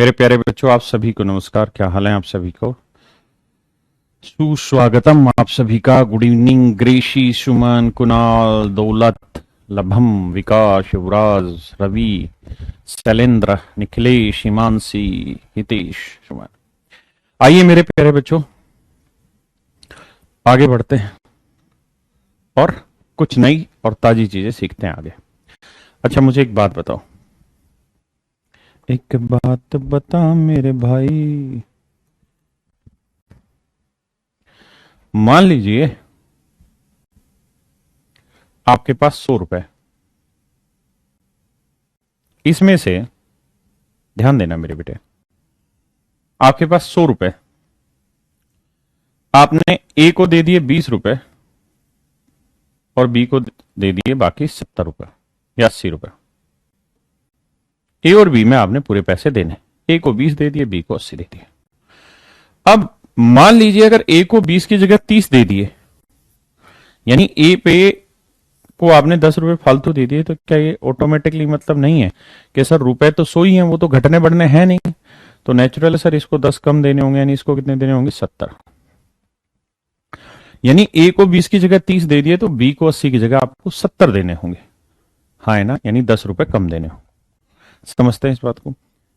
मेरे प्यारे बच्चों, आप सभी को नमस्कार। क्या हाल है आप सभी को? सुस्वागतम आप सभी का। गुड इवनिंग ग्रेशी, सुमन, कुणाल, दौलत, लभम, विकास, युवराज, रवि, शैलेंद्र, निखिलेश, हिमांशी, हितेश, सुमन। आइए मेरे प्यारे बच्चों, आगे बढ़ते हैं और कुछ नई और ताजी चीजें सीखते हैं आगे। अच्छा, मुझे एक बात बताओ, एक बात बता मेरे भाई। मान लीजिए आपके पास 100 रुपए, इसमें से ध्यान देना मेरे बेटे, आपके पास 100 रुपए, आपने ए को दे दिए 20 रुपए और बी को दे दिए बाकी 70 रुपए या 80 रुपए। ए और बी में आपने पूरे पैसे देने। ए को 20 दे दिए, बी को 80 दे दिए। अब मान लीजिए अगर ए को 20 की जगह 30 दे दिए, यानी ए पे को आपने 10 रुपए फालतू दे दिए, तो क्या ये ऑटोमेटिकली मतलब नहीं है कि सर रुपए तो 100 ही हैं, वो तो घटने बढ़ने हैं नहीं? तो नेचुरल सर इसको 10 कम देने होंगे, यानी इसको कितने देने होंगे? 70। यानी ए को 20 की जगह 30 दे दिए तो बी को 80 की जगह आपको 70 देने होंगे। हाँ है ना? यानी 10 रुपए कम देने होंगे। समझते हैं इस बात को?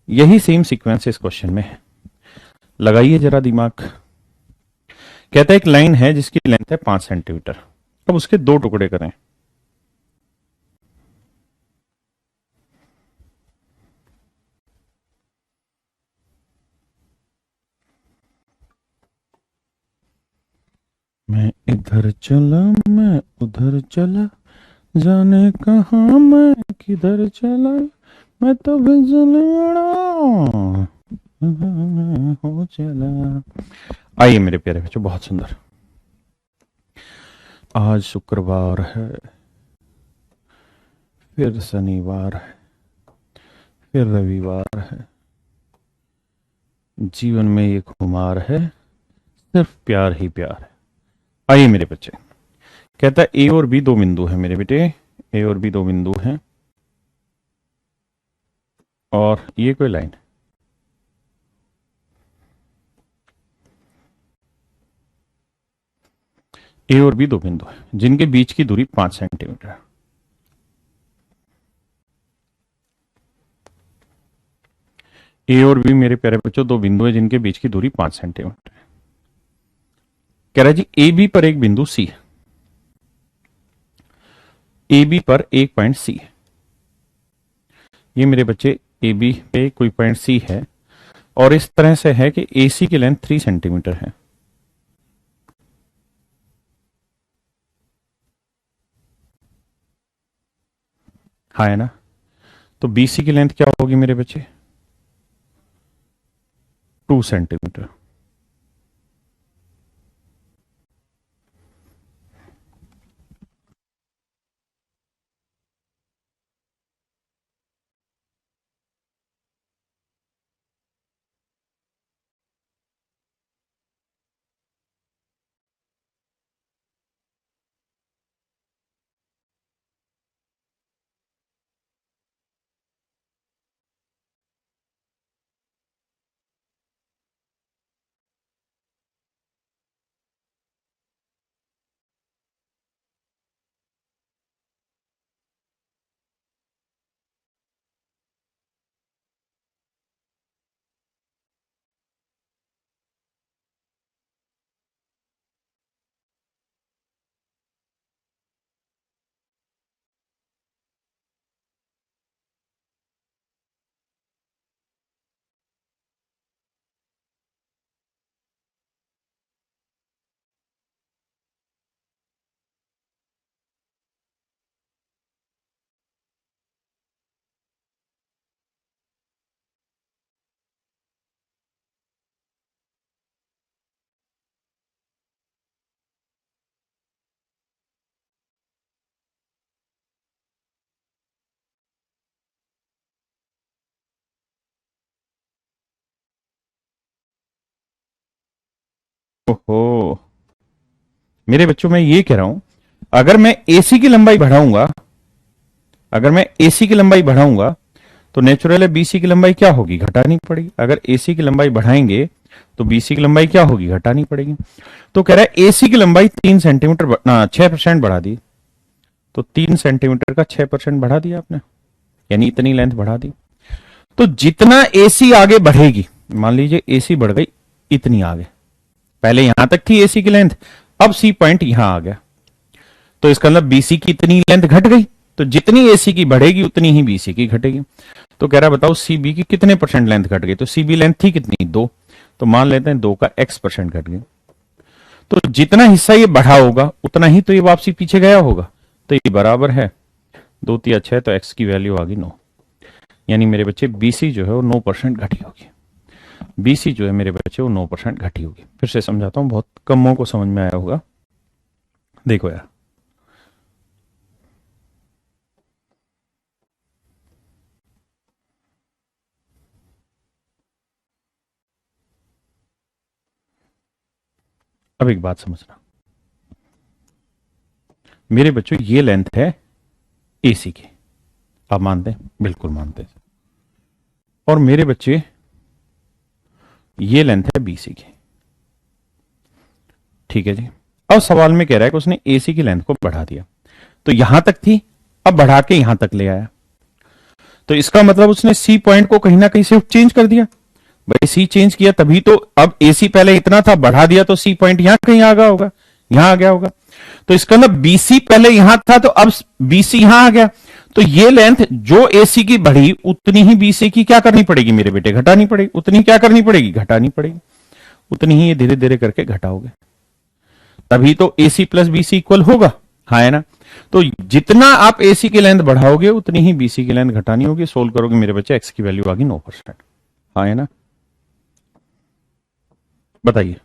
यही सेम सीक्वेंस इस क्वेश्चन में है। लगाइए जरा दिमाग। कहता है एक लाइन है जिसकी लेंथ है 5 सेंटीमीटर। अब उसके 2 टुकड़े करें। मैं इधर चला, मैं उधर चला, जाने कहां मैं किधर चला, मैं तो बिजली हो चला। आइए मेरे प्यारे बच्चों, बहुत सुंदर। आज शुक्रवार है, फिर शनिवार है, फिर रविवार है। जीवन में ये खुमार है, सिर्फ प्यार ही प्यार है। आइए मेरे बच्चे, कहता है ए और बी 2 बिंदु है मेरे बेटे। ए और बी 2 बिंदु हैं और ये कोई लाइन है। ए और बी 2 बिंदु है जिनके बीच की दूरी 5 सेंटीमीटर है। ए और बी मेरे प्यारे बच्चों 2 बिंदु है जिनके बीच की दूरी 5 सेंटीमीटर है। कह रहा है जी ए बी पर एक बिंदु सी है। ए बी पर एक पॉइंट सी है। ये मेरे बच्चे ए बी पे कोई पॉइंट सी है और इस तरह से है कि ए सी की लेंथ 3 सेंटीमीटर है। हाँ है ना? तो बी सी की लेंथ क्या होगी मेरे बच्चे? 2 सेंटीमीटर। ओहो, मेरे बच्चों मैं ये कह रहा हूं, अगर मैं एसी की लंबाई बढ़ाऊंगा, अगर मैं एसी की लंबाई बढ़ाऊंगा तो नेचुरल है बीसी की लंबाई क्या होगी, घटानी पड़ेगी। अगर एसी की लंबाई बढ़ाएंगे तो बीसी की लंबाई क्या होगी, घटानी पड़ेगी। तो कह रहा है एसी की लंबाई 3 सेंटीमीटर 6% बढ़ा दी। तो 3 सेंटीमीटर का 6% बढ़ा दिया आपने, यानी इतनी लेंथ बढ़ा दी। तो जितना एसी आगे बढ़ेगी, मान लीजिए एसी बढ़ गई इतनी आगे, पहले यहां तक थी एसी की लेंथ, अब सी पॉइंट यहां आ गया, तो इसका मतलब बीसी की इतनी लेंथ घट गई। तो जितनी एसी की बढ़ेगी उतनी ही बीसी की घटेगी। तो कह रहा है बताओ सीबी की कितने परसेंट लेंथ घट गई। तो सीबी लेंथ थी कितनी, 2। तो मान लेते हैं 2 का x% घट गया। तो जितना हिस्सा ये बढ़ा होगा उतना ही तो ये वापसी पीछे गया होगा। तो ये बराबर है 2 × 6, तो x की वैल्यू आ गई 9। यानी मेरे बच्चे बीसी जो है वो 9% घटी होगी। बीसी जो है मेरे बच्चे वो 9% घटी होगी। फिर से समझाता हूं, बहुत कमों को समझ में आया होगा। देखो यार, अब एक बात समझना, मेरे बच्चों ये लेंथ है एसी की, आप मानते हैं, बिल्कुल मानते हैं। और मेरे बच्चे ये लेंथ है बीसी की, ठीक है जी। अब सवाल में कह रहा है कि उसने एसी की लेंथ को बढ़ा दिया, तो यहां तक थी, अब बढ़ा के यहां तक ले आया। तो इसका मतलब उसने सी पॉइंट को कहीं ना कहीं शिफ्ट चेंज कर दिया। भाई सी चेंज किया तभी तो, अब एसी पहले इतना था, बढ़ा दिया तो सी पॉइंट यहां कहीं आ गया होगा, यहां आ गया होगा। तो इसका मतलब बीसी पहले यहां था तो अब बीसी यहां आ गया। तो ये लेंथ जो एसी की बढ़ी उतनी ही बीसी की क्या करनी पड़ेगी मेरे बेटे, घटानी पड़ेगी। उतनी क्या करनी पड़ेगी, घटानी पड़ेगी। उतनी ही ये धीरे धीरे करके घटाओगे, तभी तो एसी प्लस बीसी इक्वल होगा, हाँ है ना। तो जितना आप एसी की लेंथ बढ़ाओगे उतनी ही बीसी की लेंथ घटानी होगी। सोल्व करोगे मेरे बच्चे, एक्स की वैल्यू आ गई 9%, हाँ है ना। बताइए।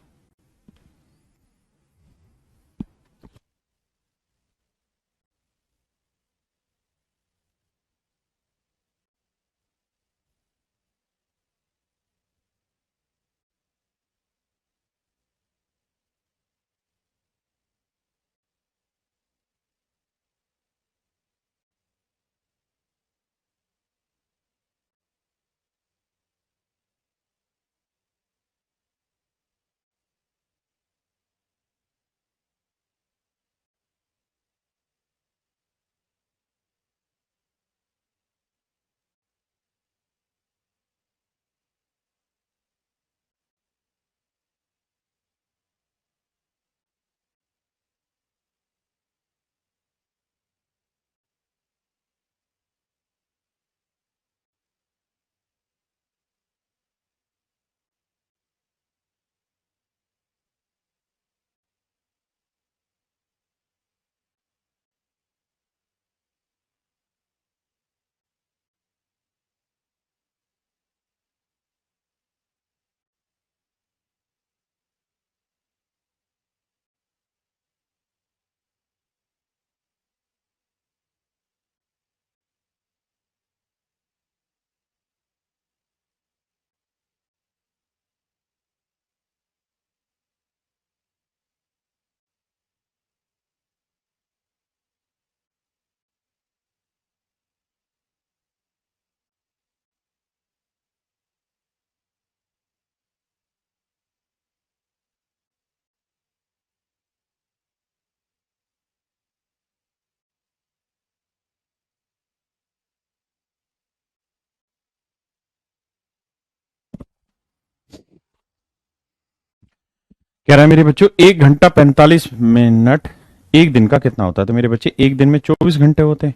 कह रहा है मेरे बच्चों 1 घंटा 45 मिनट एक दिन का कितना होता है। तो मेरे बच्चे एक दिन में 24 घंटे होते हैं,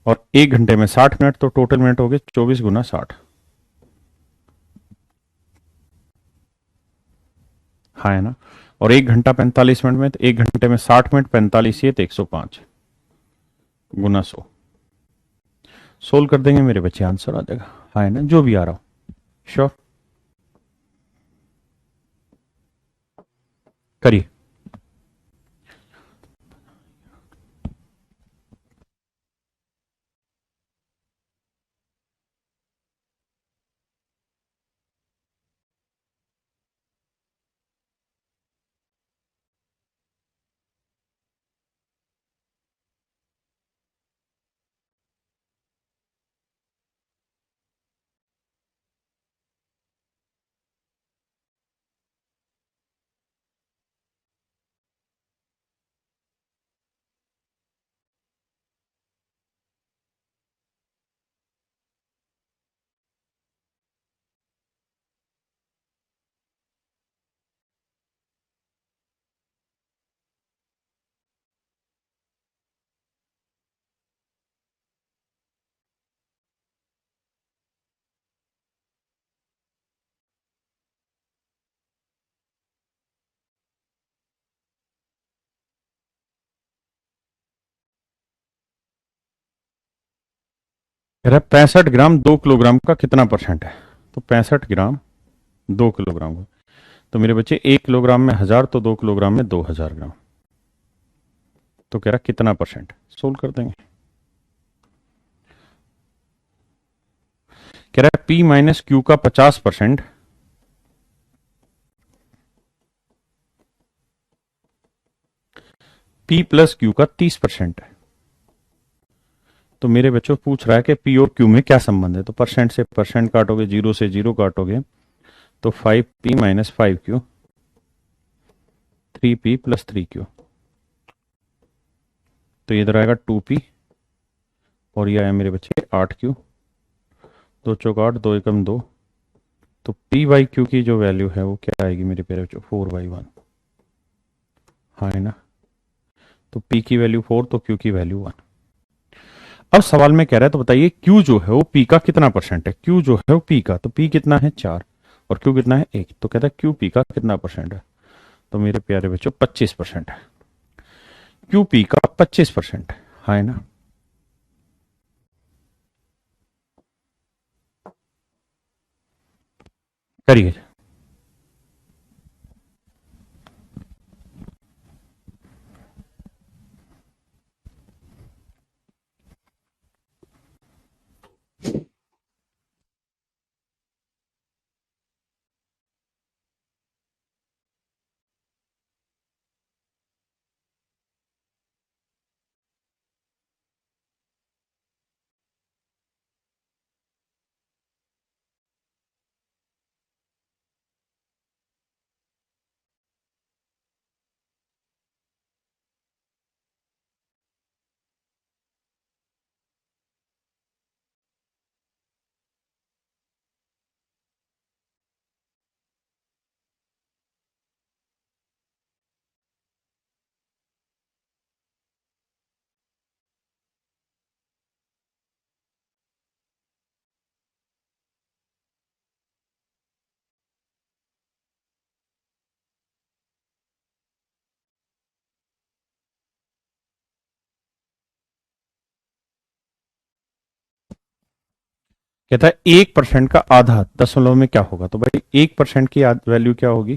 और 1 घंटे में 60 मिनट, तो टोटल मिनट हो गए 24 × 60, हाँ है ना। और 1 घंटा 45 मिनट में, तो 1 घंटे में 60 मिनट, 45 ये तो 105 × 100। सोल्व कर देंगे मेरे बच्चे, आंसर आ जाएगा, हाँ है ना, जो भी आ रहा हो। श्योर, करिए। कह रहा है 65 ग्राम 2 किलोग्राम का कितना परसेंट है। तो 65 ग्राम 2 किलोग्राम का, तो मेरे बच्चे 1 किलोग्राम में 1000, तो 2 किलोग्राम में 2000 ग्राम। तो कह रहा कितना परसेंट, सोल्व कर देंगे। कह रहा है P माइनस क्यू का 50%, P प्लस क्यू का 30% है। तो मेरे बच्चों पूछ रहा है कि P और Q में क्या संबंध है। तो परसेंट से परसेंट काटोगे, जीरो से जीरो काटोगे, तो 5P minus 5Q, 3P plus 3Q। तो ये इधर आएगा 2P, और ये आया मेरे बच्चे 8Q, 2 चौक 8, 2 एकम 2। तो P बाई क्यू की जो वैल्यू है वो क्या आएगी मेरे प्यारे बच्चों, 4/1। हाँ है ना। तो P की वैल्यू 4, तो Q की वैल्यू 1। अब सवाल में कह रहा है, तो बताइए Q जो है वो P का कितना परसेंट है। Q जो है वो P का, तो P कितना है 4 और Q कितना है 1। तो कहता है Q P का कितना परसेंट है। तो मेरे प्यारे बच्चों 25% है। Q P का 25% है, हाँ है ना। करिए। कहता है 1% का आधा दशमलव में क्या होगा। तो भाई 1% की वैल्यू क्या होगी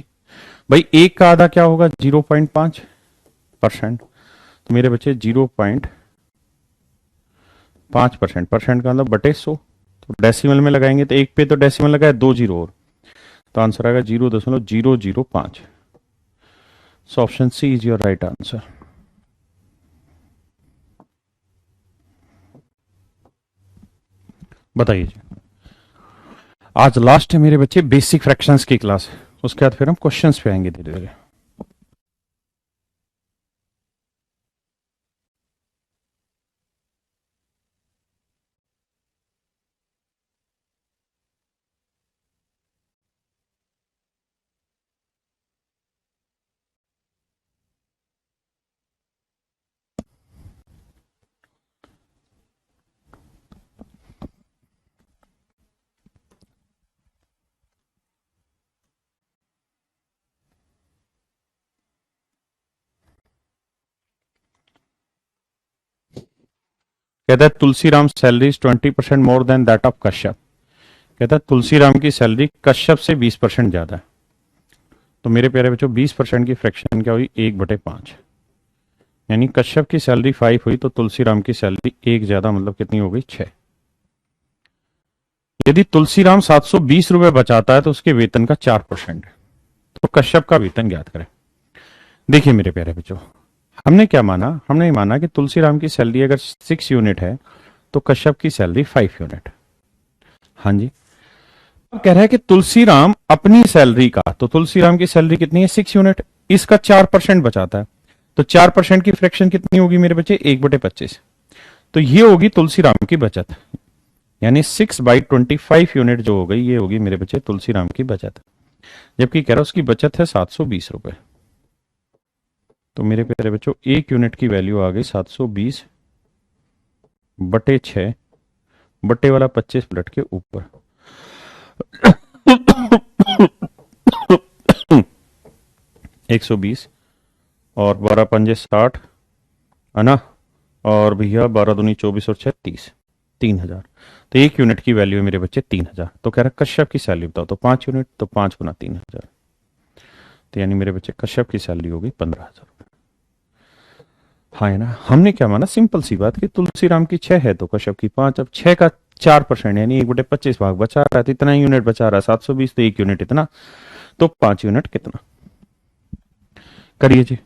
भाई, एक का आधा क्या होगा 0.5%। तो मेरे बच्चे 0.5%, परसेंट का मतलब बटे 100। तो डेसिमल में लगाएंगे तो एक पे तो डेसिमल लगाए, 2 जीरो और, तो आंसर आएगा 0.005। So option C is your right answer. बताइए जी। आज लास्ट है मेरे बच्चे बेसिक फ्रैक्शंस की क्लास, उसके बाद फिर हम क्वेश्चंस पे आएंगे धीरे धीरे। कहता है Tulsiram salary 20% more than that of Kashyap. कहता है तुलसीराम की सैलरी कश्यप से 20% ज्यादा है। तो मेरे प्यारे बच्चों 20% की फ्रैक्शन क्या हुई, 1/5। यानी कश्यप की सैलरी 5 हुई, तो तुलसीराम की सैलरी 1 ज्यादा, मतलब कितनी हो गई 6। यदि तुलसीराम 720 रुपए बचाता है तो उसके वेतन का 4% है। तो कश्यप का वेतन ज्ञात करें। देखिए मेरे प्यारे बच्चों, हमने क्या माना, हमने माना कि तुलसीराम की सैलरी अगर 6 यूनिट है तो कश्यप की सैलरी 5 यूनिट। हाँ जी। अब कह रहा है कि तुलसीराम अपनी सैलरी का, तो तुलसीराम की सैलरी कितनी है 6 यूनिट, इसका 4% बचाता है। तो 4% की फ्रैक्शन कितनी होगी मेरे बच्चे, 1/25। तो ये होगी तुलसीराम की बचत, यानी 6/25 यूनिट जो हो गई, ये होगी मेरे बच्चे तुलसीराम की बचत। जबकि कह रहा उसकी बचत है 720 रुपए। तो मेरे प्यारे बच्चों 1 यूनिट की वैल्यू आ गई 720/6, बट्टे वाला 25 पलट के ऊपर। 120 और 12 पंजे 60, है ना। और भैया 12 दूनी 24 और 6 30। 3,000। तो 1 यूनिट की वैल्यू है मेरे बच्चे 3,000। तो कह रहा कश्यप की सैलरी बताओ, तो 5 यूनिट, तो 5 गुना 3,000, तो यानी मेरे बच्चे कश्यप की सैलरी होगी 15,000। हाँ है ना। हमने क्या माना, सिंपल सी बात कि तुलसीराम की 6 है तो कश्यप की 5। अब 6 का 4% यानी 1/25 भाग बचा रहा है, तो इतना यूनिट बचा रहा है 720, तो 1 यूनिट इतना, तो 5 यूनिट कितना। करिए जी।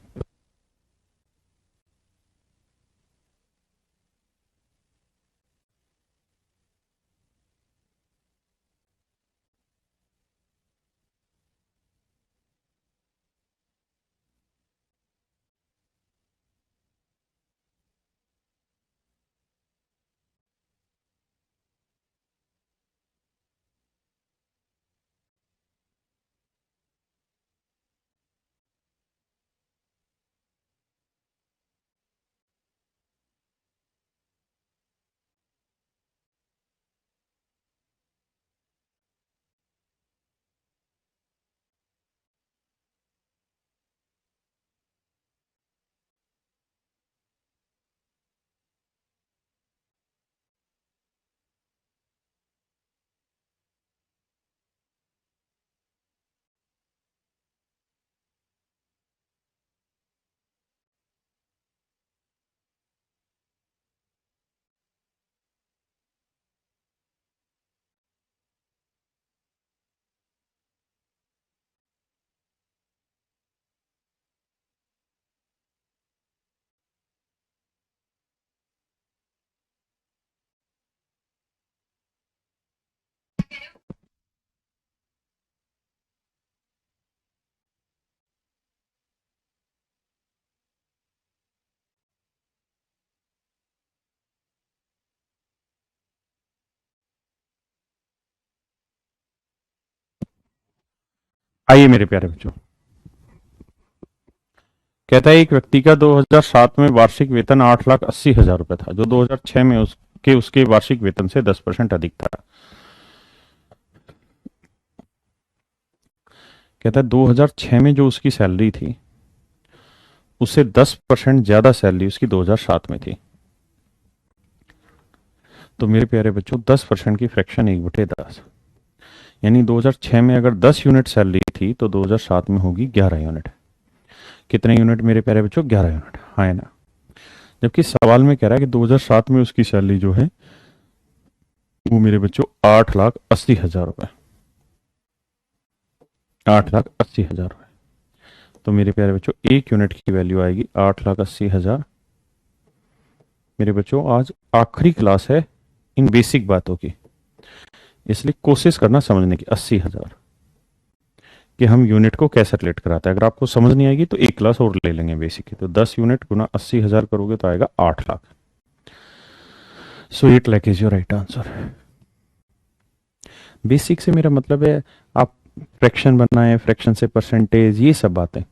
आइए मेरे प्यारे बच्चों, कहता है एक व्यक्ति का 2007 में वार्षिक वेतन 8,80,000 रुपए था, जो 2006 में उसके वार्षिक वेतन से 10% अधिक था। कहता है 2006 में जो उसकी सैलरी थी, उससे 10% ज्यादा सैलरी उसकी 2007 में थी। तो मेरे प्यारे बच्चों 10% की फ्रैक्शन 1/10, यानी 2006 में अगर 10 यूनिट सैलरी थी तो 2007 में होगी 11 यूनिट। कितने यूनिट मेरे प्यारे बच्चों, 11 यूनिट, हाँ है ना। जबकि सवाल में कह रहा है कि 2007 में उसकी सैलरी जो है वो मेरे बच्चों 8,80,000 रुपए, 8,80,000 रुपए। तो मेरे प्यारे बच्चों 1 यूनिट की वैल्यू आएगी 8,80,000। मेरे बच्चों आज आखिरी क्लास है इन बेसिक बातों की, इसलिए कोशिश करना समझने की। 80,000 कि हम यूनिट को कैसे रिलेट कराते हैं। अगर आपको समझ नहीं आएगी तो एक क्लास और ले लेंगे बेसिक की। तो 10 यूनिट गुना 80,000 करोगे तो आएगा 8 लाख। सो 8 lakh is your right answer. Basic से मेरा मतलब है आप फ्रैक्शन बनाएं, फ्रैक्शन से परसेंटेज, ये सब बातें।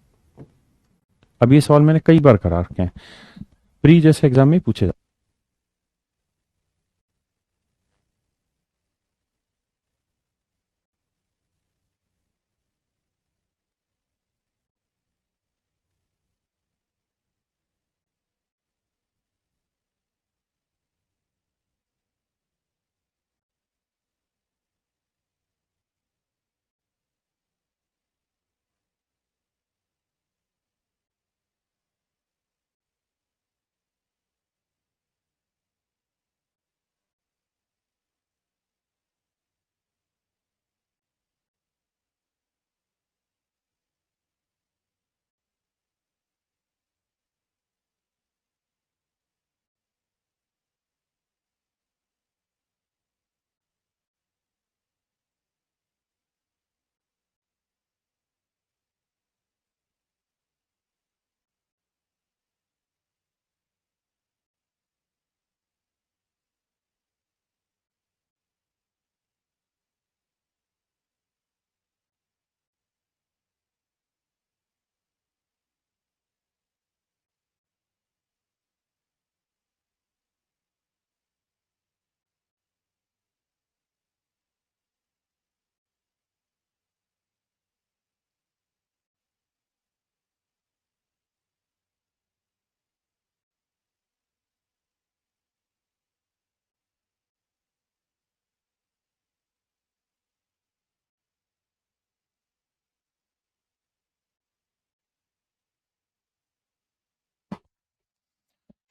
अब ये सवाल मैंने कई बार करा रखे हैं, प्री जैसे एग्जाम में पूछे जाते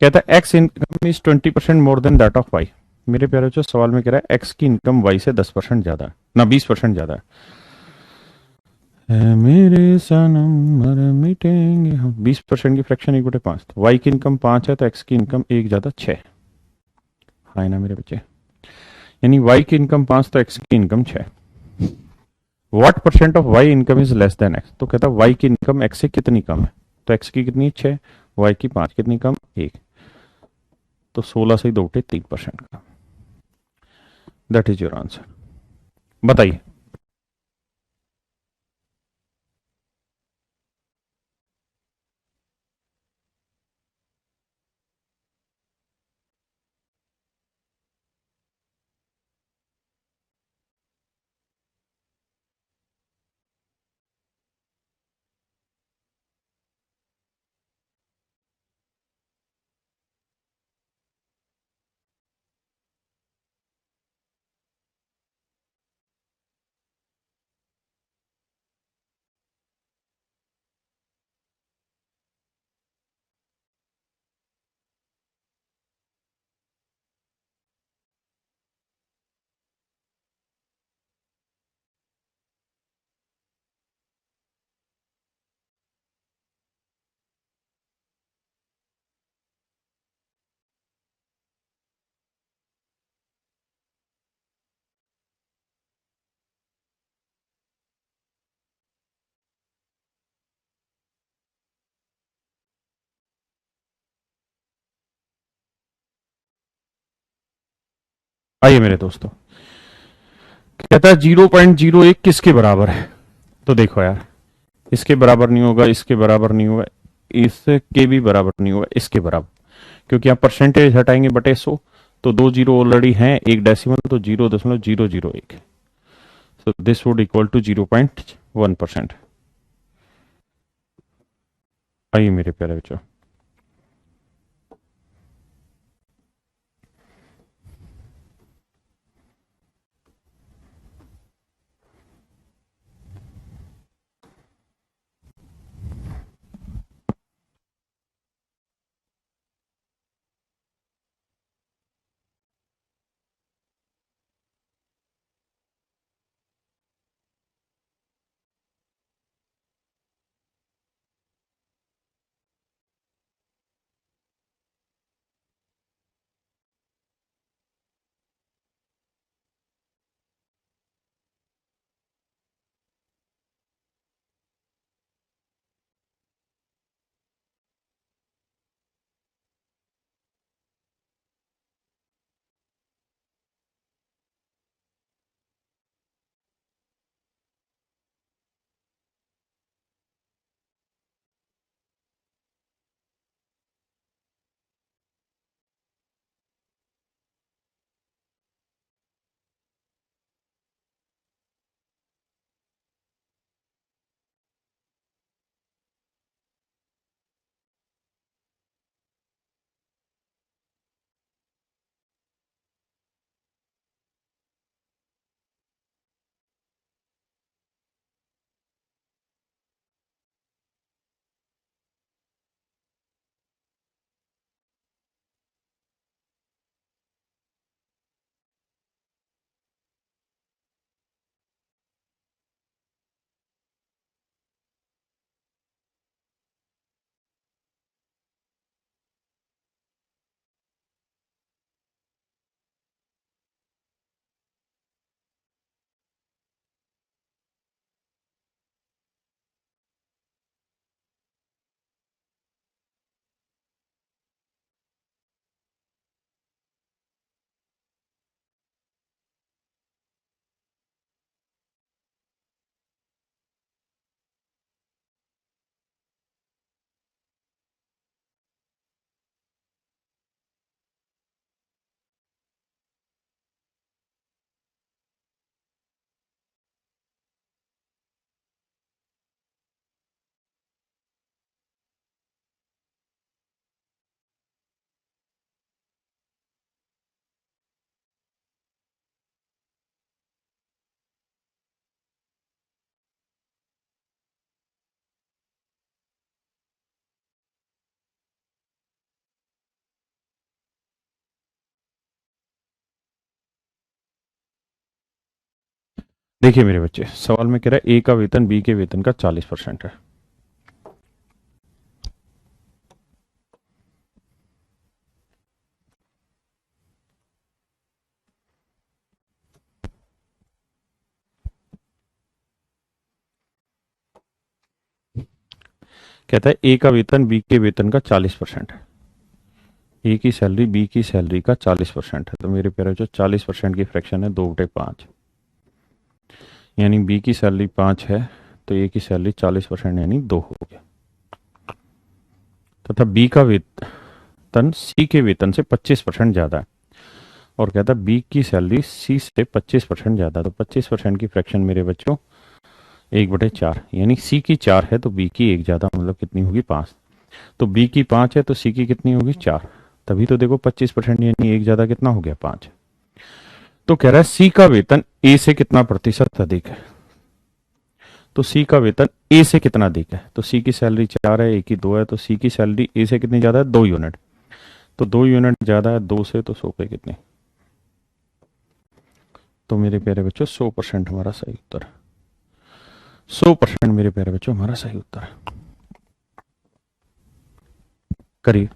कहता है X income is 20% more than that of Y. मेरे प्यारे बच्चों, सवाल में कह रहा है एक्स की इनकम वाई से 10% ज्यादा है, ना 20% ज्यादा है मेरे सनम मर मिटेंगे हम। 20% की फ्रैक्शन 1/5, तो वाई की इनकम 5 है तो एक्स की इनकम 1 ज्यादा 6। हाँ ना मेरे बच्चे, यानी वाई की इनकम 5 तो एक्स की income 6। What percent of Y income is less than X, तो कहता वाई की इनकम एक्स से कितनी कम है। तो एक्स की कितनी है 6, वाई की 5, कितनी कम 1। तो 16 से 2 उठे 3% का। That is your answer. बताइए। आइए मेरे दोस्तों, कहता है 0.01 किसके बराबर है। तो देखो यार, इसके बराबर नहीं होगा, इसके बराबर नहीं होगा, इसके भी बराबर नहीं होगा, इसके बराबर, क्योंकि आप परसेंटेज हटाएंगे बटे 100, तो 2 जीरो ऑलरेडी हैं, एक डेसिमल, तो 0.001। So this would equal to 0.1%। आइए मेरे प्यारे बच्चों, देखिए मेरे बच्चे, सवाल में कह रहा है ए का वेतन बी के वेतन का 40% है। कहता है ए का वेतन बी के वेतन का 40% है। ए की सैलरी बी की सैलरी का 40% है। तो मेरे प्यारे जो 40% की फ्रैक्शन है 2/5, यानी बी की सैलरी 5 है तो ए की सैलरी 40% यानी 2 हो गया। तथा बी का वेतन सी के वेतन से 25% ज्यादा है, और कहता है बी की सैलरी सी से 25% ज्यादा है। तो 25% की फ्रैक्शन मेरे बच्चों 1/4, यानी सी की 4 है तो बी की 1 ज्यादा, मतलब कितनी होगी 5। तो बी की 5 है तो सी की कितनी होगी 4। तभी तो देखो 25% यानी 1 ज्यादा कितना हो गया 5। तो कह रहा है सी का वेतन ए से कितना प्रतिशत अधिक है। तो सी का वेतन ए से कितना अधिक है, तो सी की सैलरी 4 है, ए की 2 है, तो सी की सैलरी ए से कितनी ज्यादा है 2 यूनिट। तो 2 यूनिट ज्यादा है 2 से, तो 100 पे कितनी। तो मेरे प्यारे बच्चों 100% हमारा सही उत्तर है। 100% मेरे प्यारे बच्चों हमारा सही उत्तर है। करिए।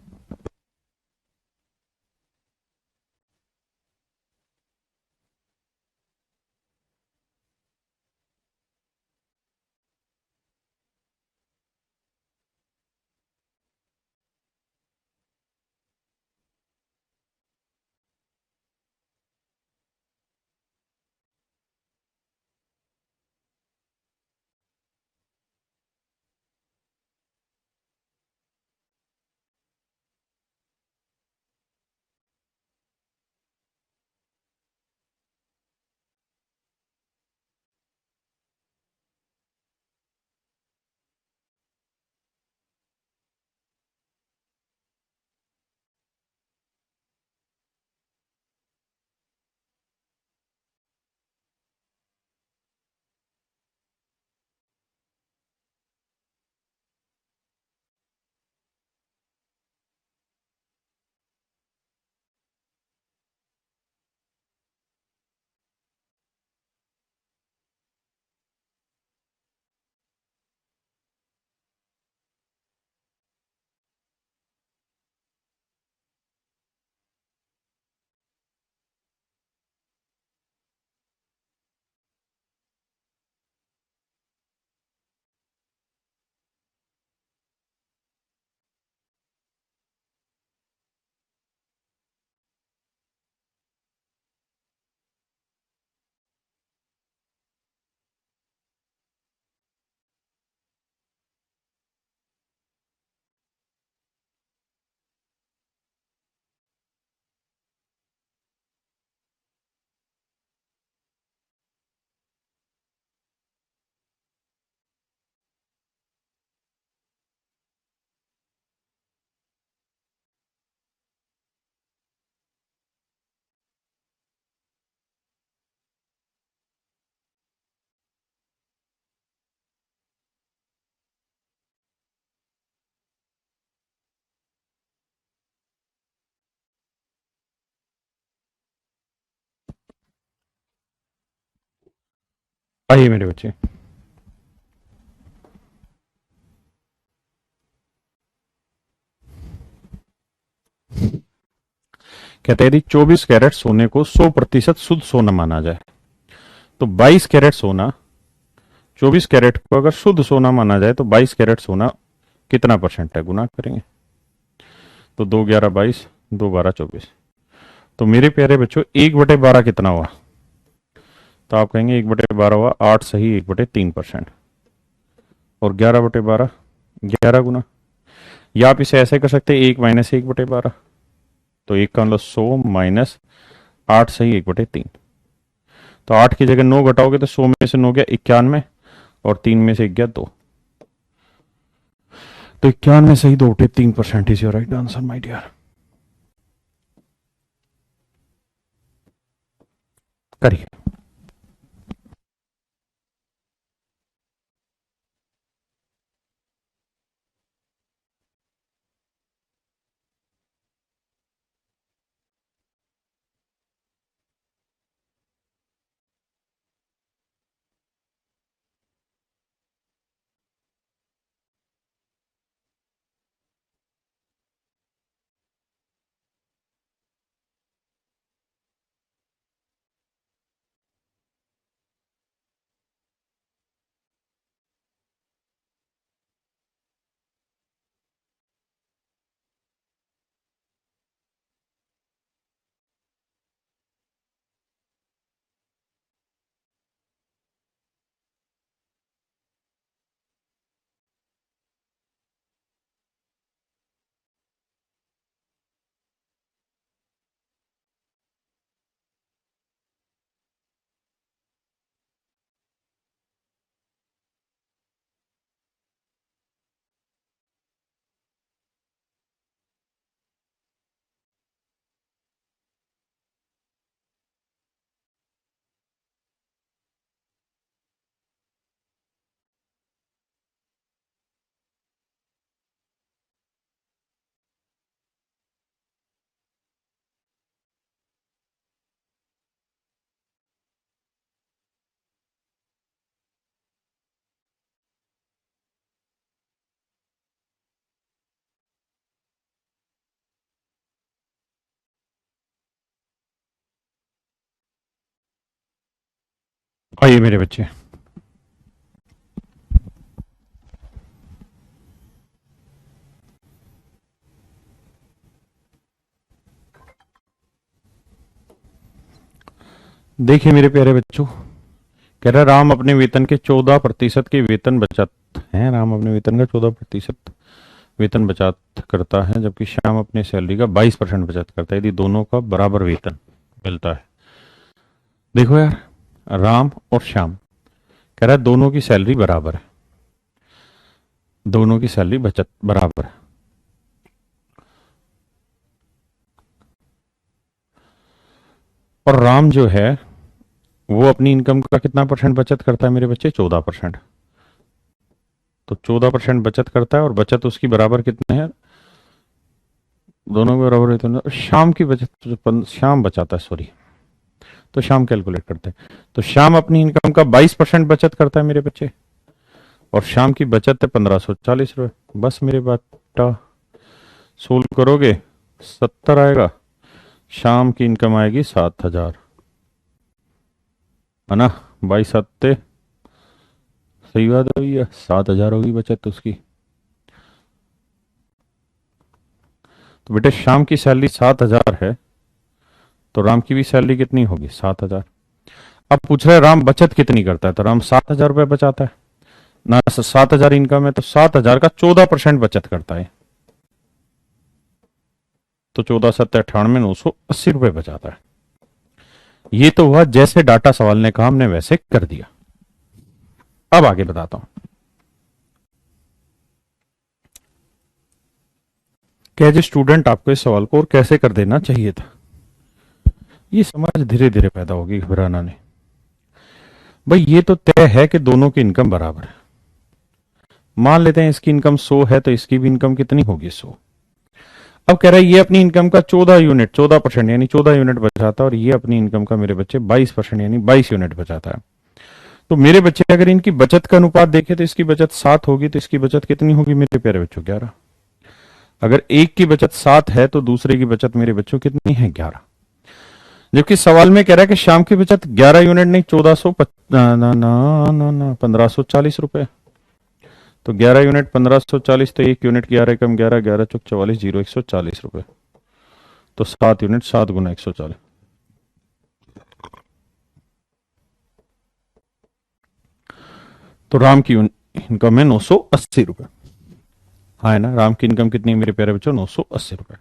आइए मेरे बच्चे, कहते हैं यदि 24 कैरेट सोने को 100% शुद्ध सोना माना जाए, तो 22 कैरेट सोना, 24 कैरेट को अगर शुद्ध सोना माना जाए तो 22 कैरेट सोना कितना परसेंट है, गुना करेंगे। तो 2 11 22, 2 12 24। तो मेरे प्यारे बच्चों 1/12 कितना हुआ, तो आप कहेंगे 1/12 हुआ 8 सही 1/3%। और 11/12 11 गुना, या आप इसे ऐसे कर सकते हैं 1 माइनस 1/12। तो 1 का मतलब 100 माइनस 8 सही 1/3। तो 8 की जगह 9 घटाओगे तो 100 में से 9 गया 91, और 3 में से 1 गया 2। तो 91 सही 2/3% is your right answer my dear. करिए। आइए मेरे बच्चे, देखिए मेरे प्यारे बच्चों, कह रहा राम अपने वेतन के 14% की वेतन बचत है। राम अपने वेतन का 14% वेतन बचत करता है, जबकि श्याम अपने सैलरी का 22% बचत करता है। यदि दोनों का बराबर वेतन मिलता है, देखो यार, राम और श्याम, कह रहा है दोनों की सैलरी बराबर है, दोनों की सैलरी बचत बराबर है। और राम जो है वो अपनी इनकम का कितना परसेंट बचत करता है मेरे बच्चे? 14%। तो 14% बचत करता है, और बचत उसकी बराबर कितने है? दोनों के बराबर है तो शाम की बचत शाम बचाता है, सॉरी, तो शाम कैलकुलेट करते हैं। तो शाम अपनी इनकम का 22% बचत करता है मेरे बच्चे, और शाम की बचत है 1540 रुपये। बस मेरे बेटा, सोल्व करोगे 70 आएगा, शाम की इनकम आएगी 7,000, है ना? 22 सत्ते, सही बात है भैया, 7,000 होगी बचत उसकी। तो बेटे शाम की सैलरी 7,000 है, तो राम की भी सैलरी कितनी होगी? 7,000। अब पूछ रहे राम बचत कितनी करता है, तो राम 7,000 रुपये बचाता है ना। 7,000 इनकम है, तो 7,000 का 14% बचत करता है, तो 14 सत्ते 98, 980 रुपये बचाता है। ये तो हुआ जैसे डाटा सवाल ने कहा हमने वैसे कर दिया। अब आगे बताता हूं कि एज ए स्टूडेंट आपको इस सवाल को और कैसे कर देना चाहिए था। ये समझ धीरे धीरे पैदा होगी, घबराना नहीं। भाई ये तो तय है कि दोनों की इनकम बराबर है। मान लेते हैं इसकी इनकम 100 है, तो इसकी भी इनकम कितनी होगी? 100। अब कह रहा है ये अपनी इनकम का 14 यूनिट, 14% यानी 14 यूनिट बचाता है, और ये अपनी इनकम का मेरे बच्चे 22% यानी 22 यूनिट बचाता है। तो मेरे बच्चे अगर इनकी बचत का अनुपात देखें, तो इसकी बचत 7 होगी, तो इसकी बचत कितनी होगी मेरे प्यारे बच्चों? 11। अगर एक की बचत 7 है, तो दूसरे की बचत मेरे बच्चों कितनी है? 11। जबकि सवाल में कह रहा है कि शाम की बचत 11 यूनिट नहीं, 1400 ना ना ना ना ना 1540 रुपए। तो 11 यूनिट 1540, तो 1 यूनिट 11 कम 11, 11 चौक 44, 140 रुपए। तो 7 यूनिट, 7 गुना 140। तो राम की इनकम है 980 रुपए। हाँ है ना? राम की इनकम कितनी है मेरे प्यारे बच्चों? 980 रुपए।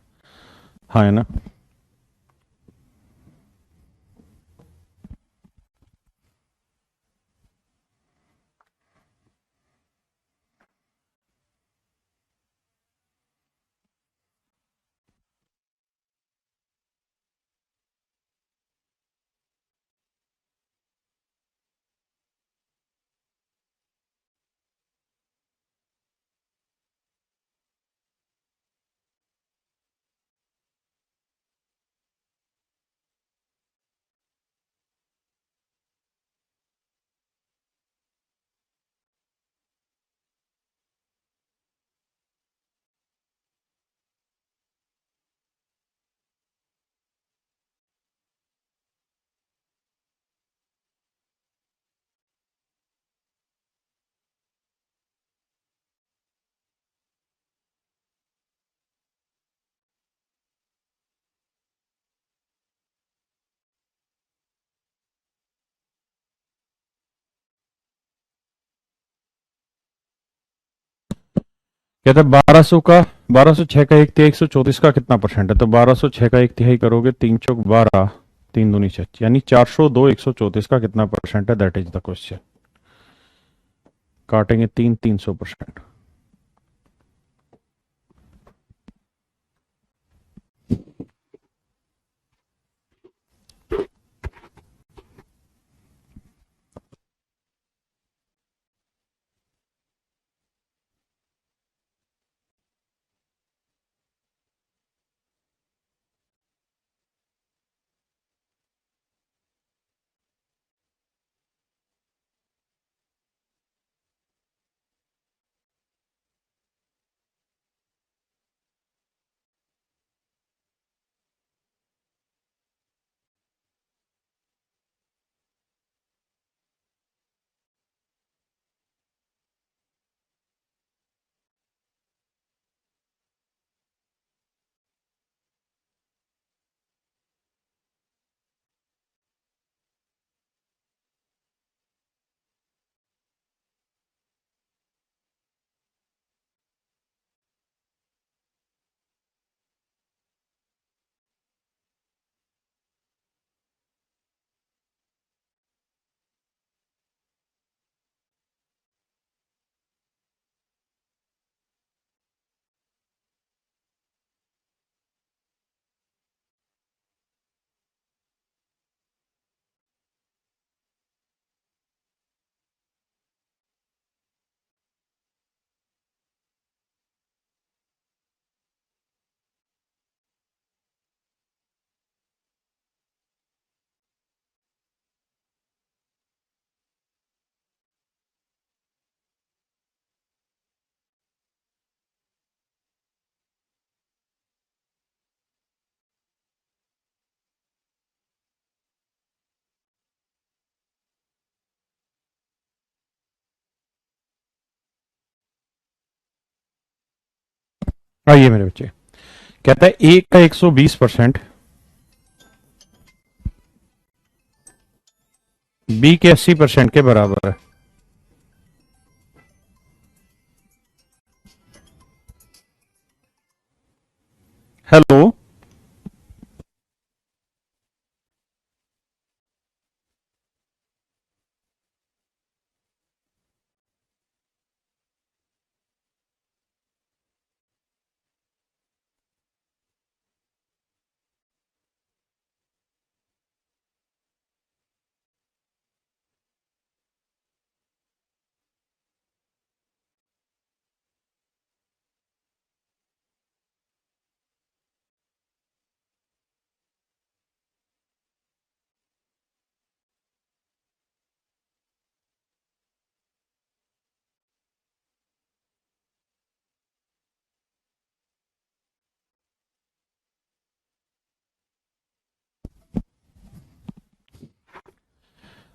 हाँ है ना? कहता है 1200 का, 1206 का 1 तिहाई 134 का कितना परसेंट है? तो 1206 का 1 तिहाई करोगे, 3 चौक 12, 3 दूनी 6, यानी 402 134 का कितना परसेंट है? That is the question. काटेंगे 300%। आइए मेरे बच्चे, कहता है ए का 120% बी के 80% के बराबर है। हेलो,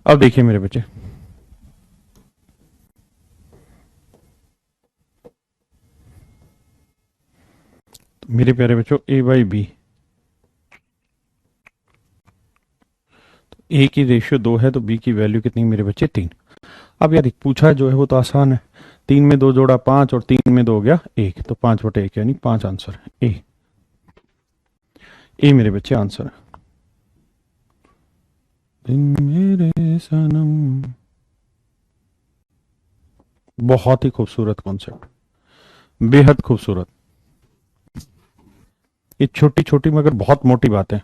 अब देखिए मेरे बच्चे, तो मेरे प्यारे बच्चों ए बाई बी, ए की रेशियो 2 है तो बी की वैल्यू कितनी मेरे बच्चे 3। अब यार पूछा जो है वो तो आसान है, 3 में 2 जोड़ा 5 और 3 में 2 हो गया 1, तो 5/1 यानी 5 आंसर है। ए मेरे बच्चे आंसर है। दिन मेरे सनम, बहुत ही खूबसूरत कॉन्सेप्ट, बेहद खूबसूरत। ये छोटी छोटी मगर बहुत मोटी बात है।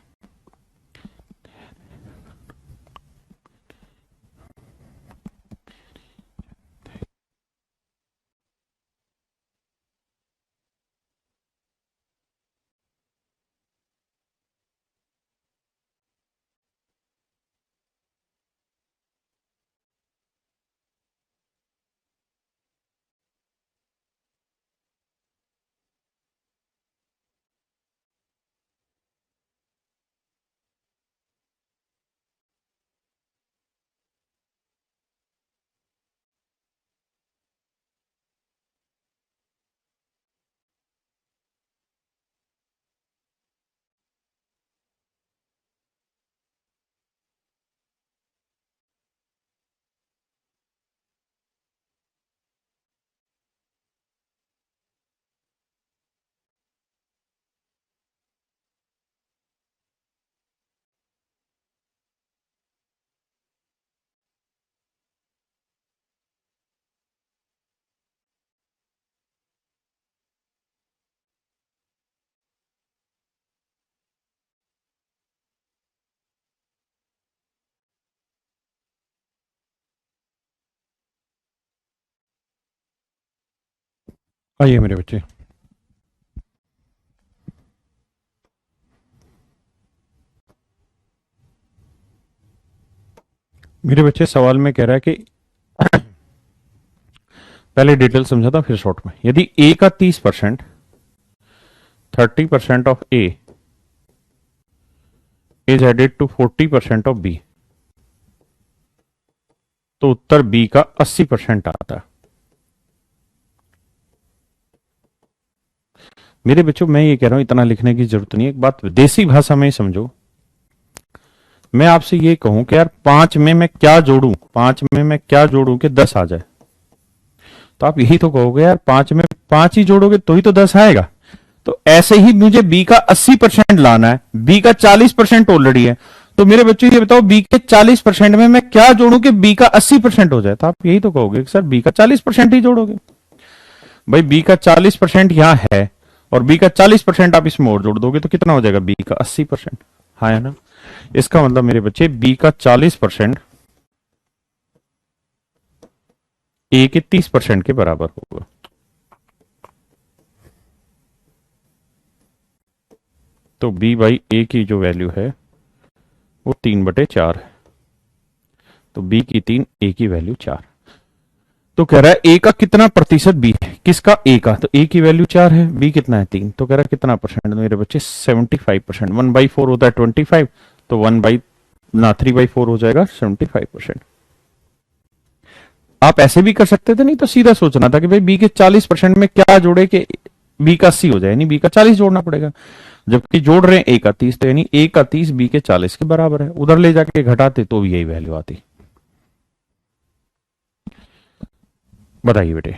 आइए मेरे बच्चे, मेरे बच्चे सवाल में कह रहा है कि पहले डिटेल समझाता फिर शॉर्ट में। यदि ए का 30%, 30% of A is added to 40% of B, तो उत्तर बी का 80% आता है। मेरे बच्चों मैं ये कह रहा हूं इतना लिखने की जरूरत नहीं है, एक बात देसी भाषा में ही समझो। मैं आपसे ये कहूं कि यार 5 में मैं क्या जोड़ूं, 5 में मैं क्या जोड़ूं कि 10 आ जाए, तो आप यही तो कहोगे यार 5 में 5 ही जोड़ोगे तो ही तो 10 आएगा। तो ऐसे ही मुझे बी का 80% लाना है, बी का 40% ऑलरेडी है, तो मेरे बच्चों ये बताओ बी के 40% में मैं क्या जोड़ूं कि बी का 80% हो जाए। तो आप यही तो कहोगे सर बी का 40% ही जोड़ोगे। भाई बी का 40% यहां है और बी का 40% आप इसमें और जोड़ दोगे तो कितना हो जाएगा, बी का 80%। हाँ है ना। इसका मतलब मेरे बच्चे बी का 40% ए के 30% के बराबर होगा। तो बी बाई ए की जो वैल्यू है वो 3/4 है, तो बी की 3, ए की वैल्यू 4। तो कह रहा है ए का कितना प्रतिशत बी है, किसका, ए का, तो ए की वैल्यू 4 है, बी कितना है 3, तो कह रहा है कितना परसेंट, मेरे बच्चे 75%। 1/4 होता है 25, तो 3/4 हो जाएगा 75%। आप ऐसे भी कर सकते थे, नहीं तो सीधा सोचना था कि भाई बी के 40% में क्या जोड़े कि बी का 80 हो जाए, यानी बी का 40 जोड़ना पड़ेगा। जबकि जोड़ रहे हैं ए का 30, तो यानी ए का 30 बी के 40 के बराबर है। उधर ले जाके घटाते तो भी यही वैल्यू आती। बताइए बेटे।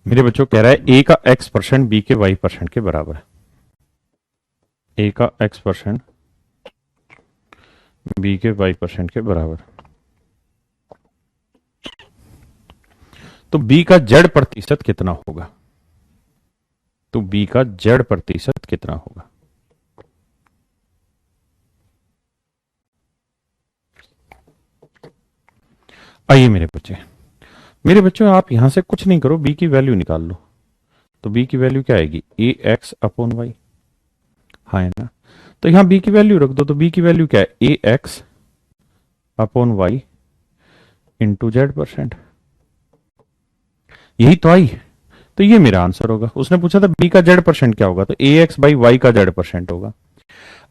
मेरे बच्चों कह रहा है ए का x% बी के y% के बराबर है। ए का x% बी के y% के बराबर। तो बी का z प्रतिशत कितना होगा? तो बी का z प्रतिशत कितना होगा? आइए मेरे बच्चों आप यहां से कुछ नहीं करो, बी की वैल्यू निकाल लो। तो बी की वैल्यू क्या आएगी? ए एक्स अपॉन वाई। हाँ है ना? तो यहां बी की वैल्यू रख दो। तो बी की वैल्यू क्या है? A x upon y into z%। यही तो आई। तो ये मेरा आंसर होगा। उसने पूछा था बी का z% क्या होगा, तो ए एक्स बाई वाई का z% होगा।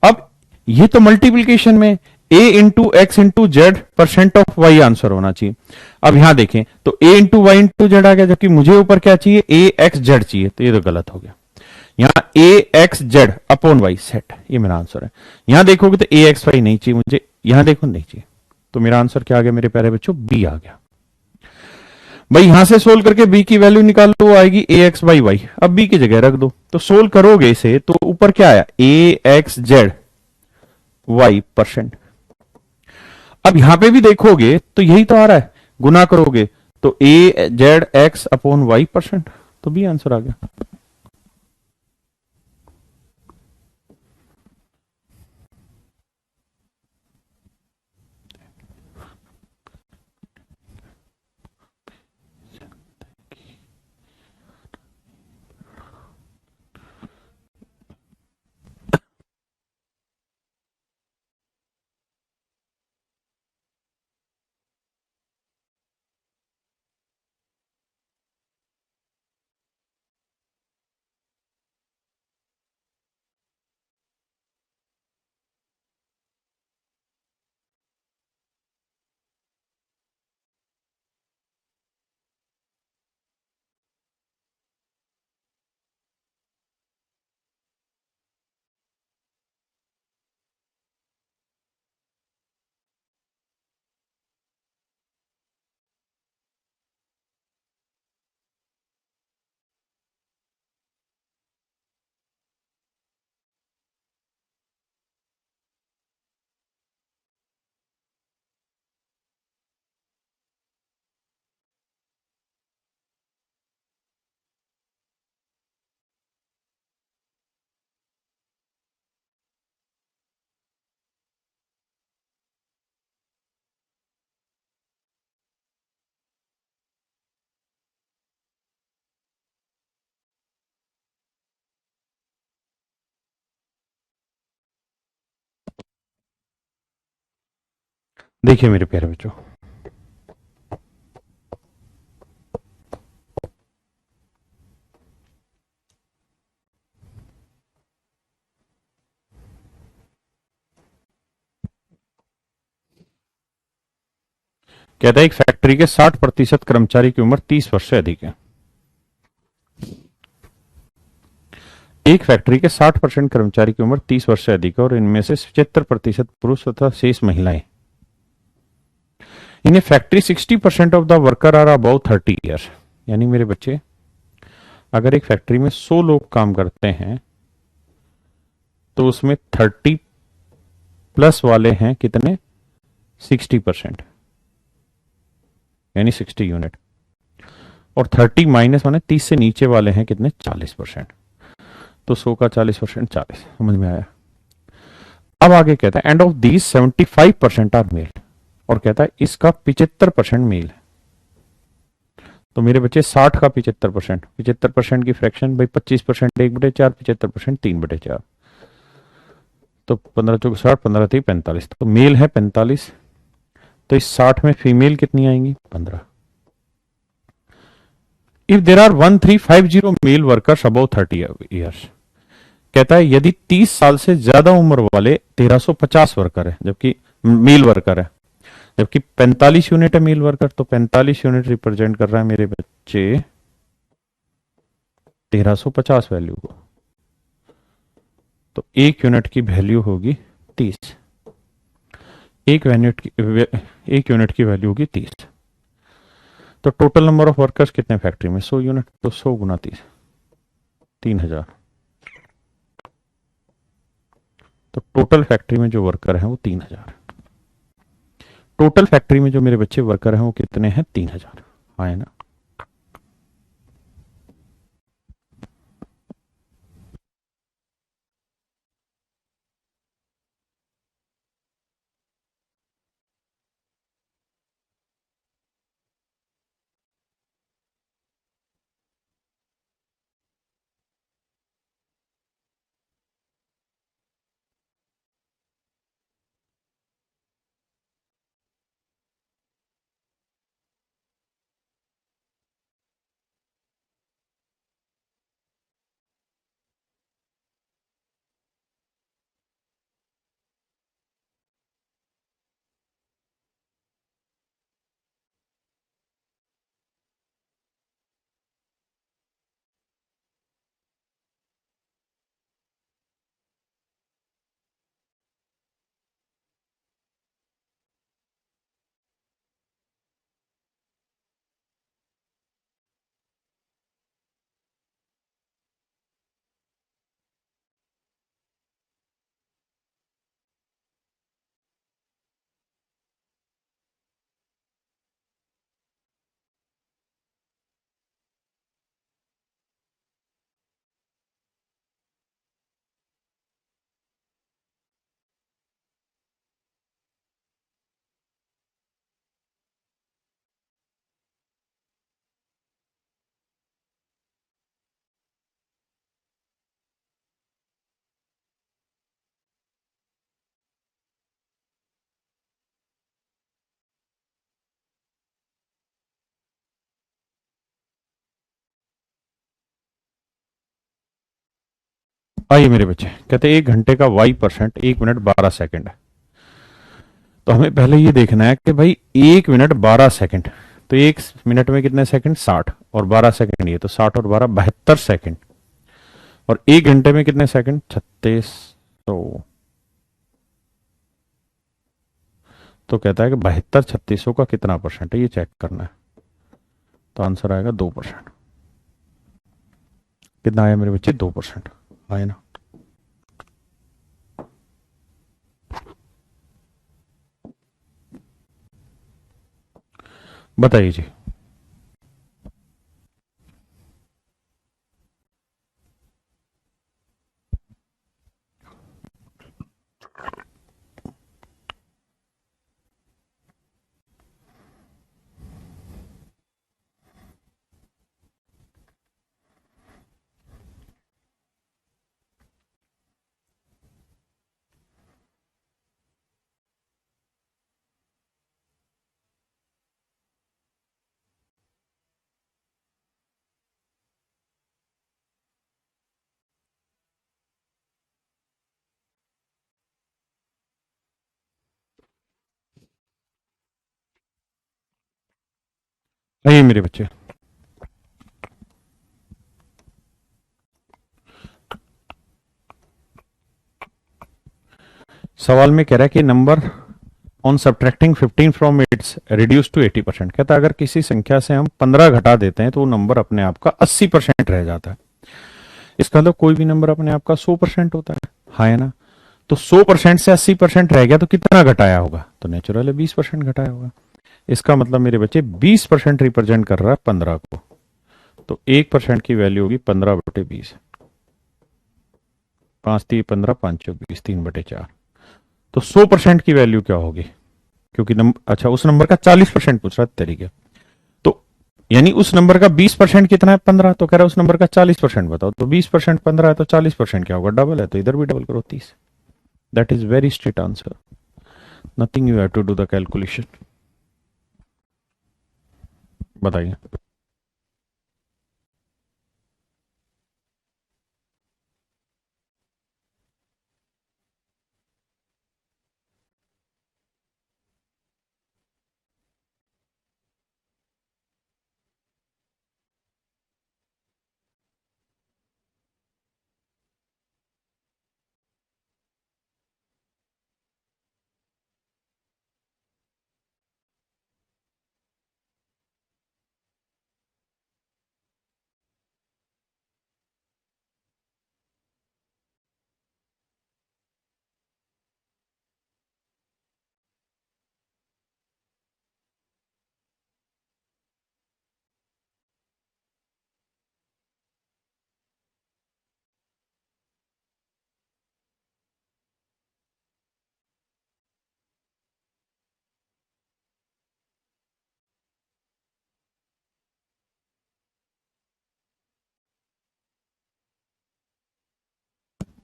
अब ये तो मल्टीप्लीकेशन में a into x into z% of y answer होना चाहिए। अब यहां देखें तो a into y into z आ गया, जबकि मुझे ऊपर क्या चाहिए? ए एक्स जेड चाहिए, तो ये तो गलत हो गया। यहां a x z upon y set, ये मेरा आंसर है। यहां देखोगे तो ए एक्स वाई नहीं चाहिए मुझे, यहां देखो नहीं चाहिए। तो मेरा आंसर क्या आ गया मेरे प्यारे बच्चों? बी आ गया। भाई यहां से सोल्व करके बी की वैल्यू निकाल लो, वो आएगी ए एक्स बाई वाई। अब बी की जगह रख दो, तो सोल्व करोगे इसे तो ऊपर क्या आया? ए एक्स जेड y%। अब यहां पे भी देखोगे तो यही तो आ रहा है, गुना करोगे तो ए जेड एक्स अपॉन y%। तो बी आंसर आ गया। देखिए मेरे प्यारे बच्चों, कहता है एक फैक्ट्री के 60% कर्मचारी की उम्र 30 वर्ष से अधिक है। एक फैक्ट्री के 60% कर्मचारी की उम्र 30 वर्ष से अधिक है और इनमें से 75% पुरुष तथा शेष महिलाएं। In a factory 60% of the worker are about 30 years. यानी मेरे बच्चे, अगर एक फैक्ट्री में 100 लोग काम करते हैं तो उसमें 30 प्लस वाले हैं कितने, 60%, यानी 60 यूनिट, और 30 माइनस माने 30 से नीचे वाले हैं कितने, 40%। तो 100 का 40%, 40, समझ में आया। अब आगे कहता है and of these 75% are male, और कहता है इसका 75% मेल है। तो मेरे बच्चे 60 का 75%, 75% की फ्रैक्शन भाई 25% 1/4, 75% 3/4, तो 15 चौक 60, 15 थी 45, तो मेल है 45। तो इस 60 में फीमेल कितनी आएंगी, 15। If there are 1350 male workers above 30 years, कहता है यदि 30 साल से ज्यादा उम्र वाले 1350 वर्कर है, जबकि मेल वर्कर है, जबकि 45 यूनिट है मेल वर्कर, तो 45 यूनिट रिप्रेजेंट कर रहा है मेरे बच्चे 1350 वैल्यू को। तो एक यूनिट की वैल्यू होगी 30, एक यूनिट की वैल्यू होगी 30। तो टोटल नंबर ऑफ वर्कर्स कितने फैक्ट्री में, 100 यूनिट, तो 100 गुना 30, 3000। तो टोटल फैक्ट्री में जो वर्कर है वो 3000। टोटल फैक्ट्री में जो मेरे बच्चे वर्कर हैं वो कितने हैं, 3000। आए ना। आइए मेरे बच्चे, कहते हैं 1 घंटे का y%, 1 मिनट 12 सेकंड है। तो हमें पहले ये देखना है कि भाई 1 मिनट 12 सेकंड, तो 1 मिनट में कितने सेकंड, 60, और 12 सेकंड, ये तो 60 और 12 72 सेकंड, और 1 घंटे में कितने सेकंड, 3600। तो कहता है कि 72 3600 का कितना परसेंट है, ये चेक करना है। तो आंसर आएगा 2%। कितना आया मेरे बच्चे, 2% आए ना। बताइए जी। आइए मेरे बच्चे, सवाल में कह रहा है कि number on subtracting 15 from it's reduce to 80%। कहता है अगर किसी संख्या से हम 15 घटा देते हैं तो वो नंबर अपने आप का 80% रह जाता है। इसका मतलब कोई भी नंबर अपने आप का 100% होता है, हाँ है ना। तो 100% से 80% रह गया तो कितना घटाया होगा, तो नेचुरल है 20% घटाया होगा। इसका मतलब मेरे बच्चे 20% रिप्रेजेंट कर रहा है 15 को, तो 1% की वैल्यू होगी 15/20। 5×3 = 15, 5×4 = 20, 3/4। तो 100% की वैल्यू क्या होगी, क्योंकि अच्छा उस नंबर का 40% पूछ रहा है तरीके, तो यानी उस नंबर का 20% कितना है 15, तो कह रहा है उस नंबर का 40% बताओ। तो 20% 15 है तो 40% क्या होगा, डबल है, तो इधर भी डबल करो 30। That is very straight answer, nothing you have to do the calculation. बताइए।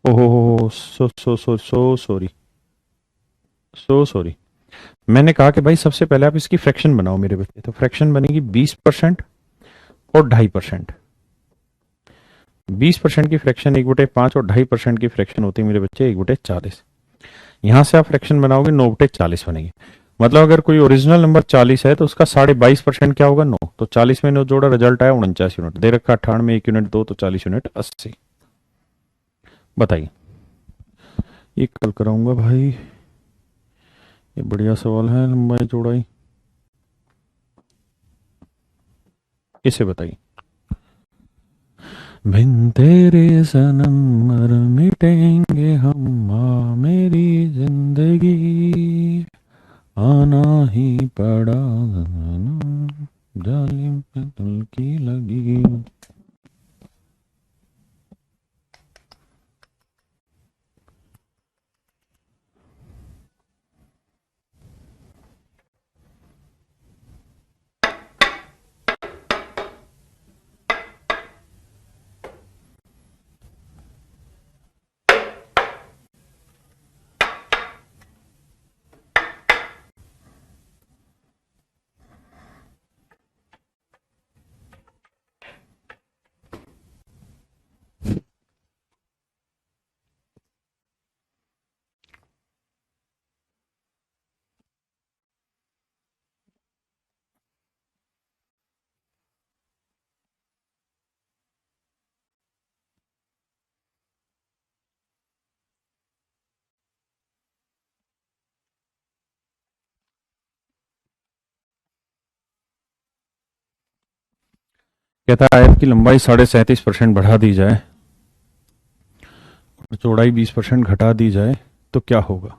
ओहो, सो सॉरी, सो सॉरी। मैंने कहा कि भाई सबसे पहले आप इसकी फ्रैक्शन बनाओ मेरे बच्चे, तो फ्रैक्शन बनेगी 20% और 2.5%। 20% की फ्रैक्शन 1/5 और 2.5% की फ्रैक्शन होती है मेरे बच्चे 1/40। यहां से आप फ्रैक्शन बनाओगे 9/40 बनेगी। मतलब अगर कोई ओरिजिनल नंबर 40 है तो उसका 22.5% क्या होगा, 9। तो 40 में 9 जोड़ा, रिजल्ट आया 49 यूनिट। दे रखा 98 में 1 यूनिट दो, तो 40 यूनिट 80। बताइए। ये कल कराऊंगा भाई, ये बढ़िया सवाल है, लंबाई चौड़ाई। इसे बताइए। बिन तेरे सनम मर मिटेंगे हम, आ मेरी जिंदगी आना ही पड़ा, जालिम पे दिल की लगी। कहता है आयत की लंबाई 37.5% बढ़ा दी जाए और चौड़ाई 20% घटा दी जाए तो क्या होगा।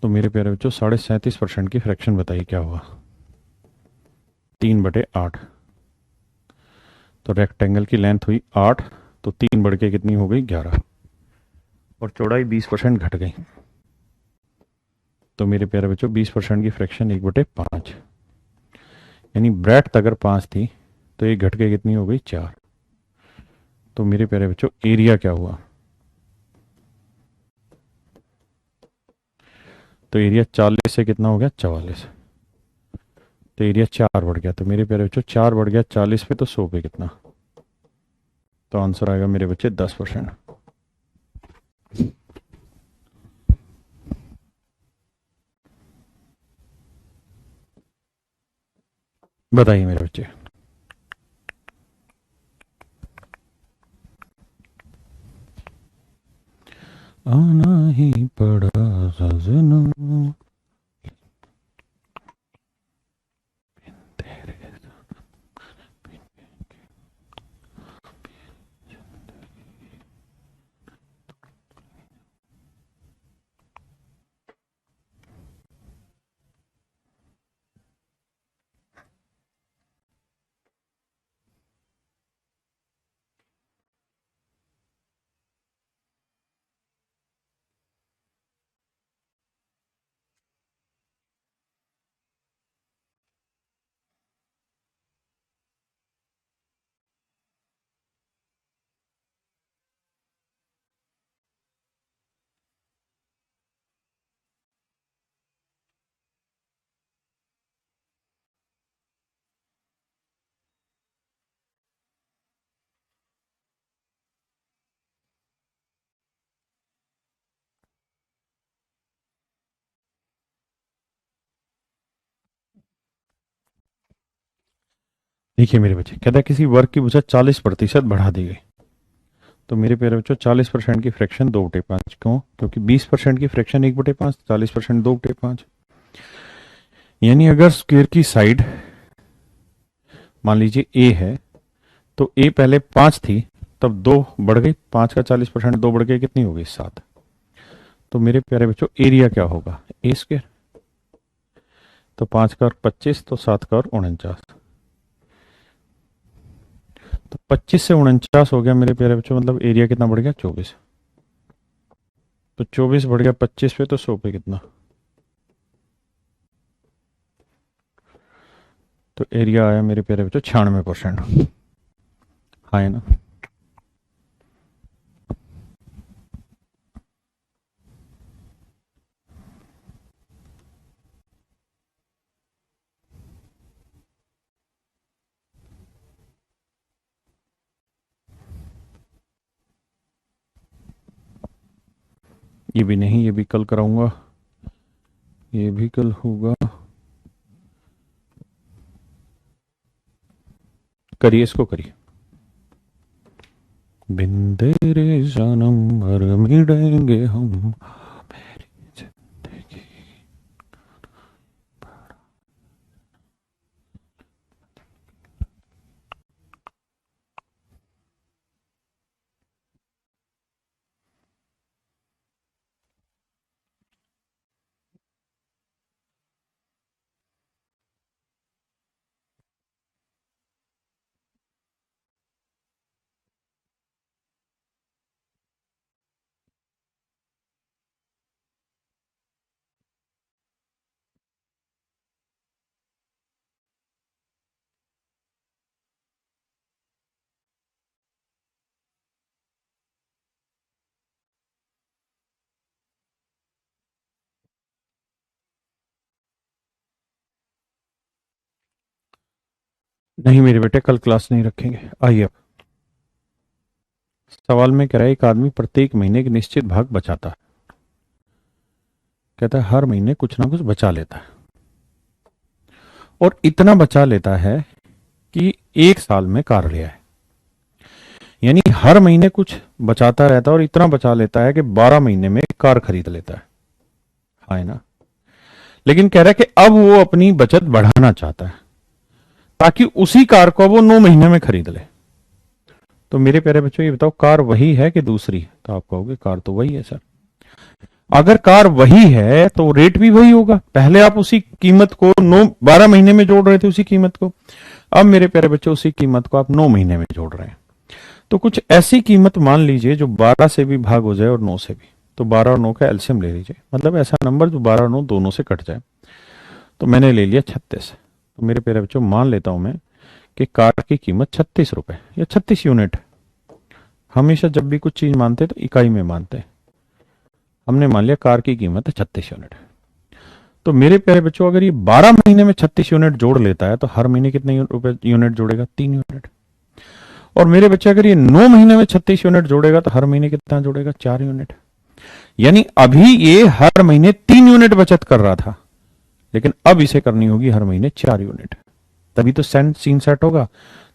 तो मेरे प्यारे बच्चों 37.5% की फ्रैक्शन बताइए क्या होगा। 3/8। तो रेक्टेंगल की लेंथ हुई 8, तो 3 बढ़ के कितनी हो गई 11, और चौड़ाई 20% घट गई। तो मेरे प्यारे बच्चों 20% की फ्रैक्शन 1/5, यानी ब्रेथ अगर 5 थी तो ये घट के कितनी हो गई 4। तो मेरे प्यारे बच्चों एरिया क्या हुआ, तो एरिया 40 से कितना हो गया 44, तो एरिया 4 बढ़ गया। तो मेरे प्यारे बच्चों 4 बढ़ गया 40 पे, तो 100 पे कितना, तो आंसर आएगा मेरे बच्चे 10%। बताइए मेरे बच्चे। आना ही पड़ा सजना। देखिए मेरे बच्चे, कहता है किसी वर्ग की भुजा 40% बढ़ा दी गई। तो मेरे प्यारे बच्चों 40% की फ्रैक्शन 2/5 क्यों? क्योंकि 20% की फ्रैक्शन 1/5, 40% 2/5। यानी अगर स्क्वायर की साइड मान लीजिए ए है, तो ए पहले 5 थी, तब 2 बढ़ गई, 5 का 40% 2 बढ़ गई, कितनी हो गई? 7। तो मेरे प्यारे बच्चों एरिया क्या होगा? ए स्क्वायर। तो 5 का और 25, तो 7 का और 49। तो 25 से 49 हो गया मेरे प्यारे बच्चों, मतलब एरिया कितना बढ़ गया? 24। तो 24 बढ़ गया 25 पे, तो 100 पे कितना? तो एरिया आया मेरे प्यारे बच्चों 96%। हाँ है ना? ये भी नहीं, ये भी कल कराऊंगा, ये भी कल होगा। करिए, इसको करिए। बिन तेरे सनम मर मिटेंगे हम, मेरी जिंदगी। नहीं मेरे बेटे, कल क्लास नहीं रखेंगे। आइए अब सवाल में कह रहा है एक आदमी प्रत्येक महीने एक निश्चित भाग बचाता है। कहता है हर महीने कुछ ना कुछ बचा लेता है, और इतना बचा लेता है कि एक साल में कार लिया है। यानी हर महीने कुछ बचाता रहता है और इतना बचा लेता है कि 12 महीने में कार खरीद लेता है। हाँ है ना? लेकिन कह रहा है कि अब वो अपनी बचत बढ़ाना चाहता है, ताकि उसी कार को वो 9 महीने में खरीद ले। तो मेरे प्यारे बच्चों ये बताओ, कार वही है कि दूसरी है? तो आप कहोगे कार तो वही है सर। अगर कार वही है तो रेट भी वही होगा। पहले आप उसी कीमत को 12 महीने में जोड़ रहे थे उसी कीमत को, अब मेरे प्यारे बच्चों उसी कीमत को आप 9 महीने में जोड़ रहे हैं। तो कुछ ऐसी कीमत मान लीजिए जो 12 से भी भाग हो जाए और 9 से भी। तो 12 और 9 का एलसीएम ले लीजिए, मतलब ऐसा नंबर जो 12 और 9 दोनों से कट जाए। तो मैंने ले लिया 36। तो मेरे प्यारे बच्चों मान लेता हूं मैं कि कार की कीमत 36 रुपए या 36 यूनिट। हमेशा जब भी कुछ चीज मानते हैं तो इकाई में मानते हैं। हमने मान लिया कार की कीमत है 36 यूनिट। तो मेरे प्यारे बच्चों अगर ये 12 महीने में 36 यूनिट जोड़ लेता है तो हर महीने कितने रुपए यूनिट जोड़ेगा? 3 यूनिट। और मेरे बच्चे अगर ये 9 महीने में 36 यूनिट जोड़ेगा तो हर महीने कितना जोड़ेगा? 4 यूनिट। यानी अभी ये हर महीने 3 यूनिट बचत कर रहा था, लेकिन अब इसे करनी होगी हर महीने 4 यूनिट। तभी तो सीन सेट होगा।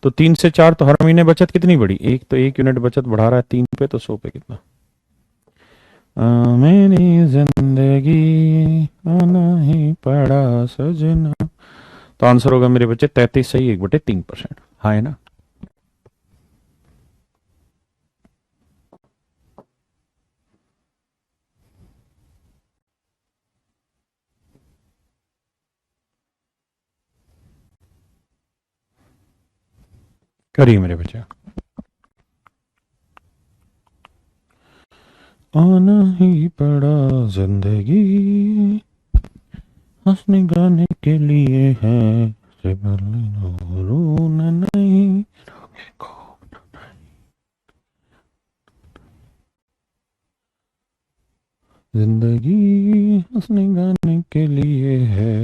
तो 3 से 4 तो हर महीने बचत कितनी बढ़ी, एक तो 1 यूनिट बचत बढ़ा रहा है 3 पे, तो 100 पे कितना। मेरी जिंदगी आना ही पड़ा सजना। तो आंसर होगा मेरे बच्चे 33 सही, 1/3%। हाँ है ना। करिए मेरे बच्चे। आना ही पड़ा जिंदगी हंसने गाने के लिए है, रोना नहीं। जिंदगी हंसने गाने के लिए है।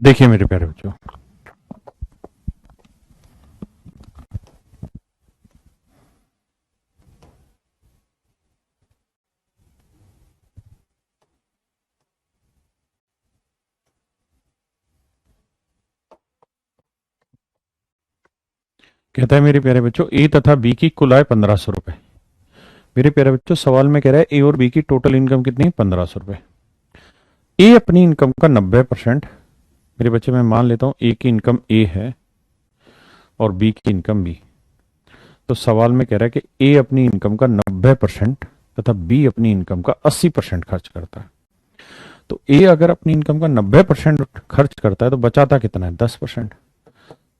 देखिए मेरे प्यारे बच्चों, कहता है मेरे प्यारे बच्चों ए तथा बी की कुल आय 1500 रुपए। मेरे प्यारे बच्चों सवाल में कह रहा है ए और बी की टोटल इनकम कितनी है, 1500 रुपए। ए अपनी इनकम का 90%, मेरे बच्चे मैं मान लेता हूं ए की इनकम ए है और बी की इनकम बी। तो सवाल में कह रहा है कि ए अपनी इनकम का 90% तथा बी अपनी इनकम का 80% खर्च करता है। तो ए अगर अपनी इनकम का 90% खर्च करता है तो बचाता कितना है, 10%।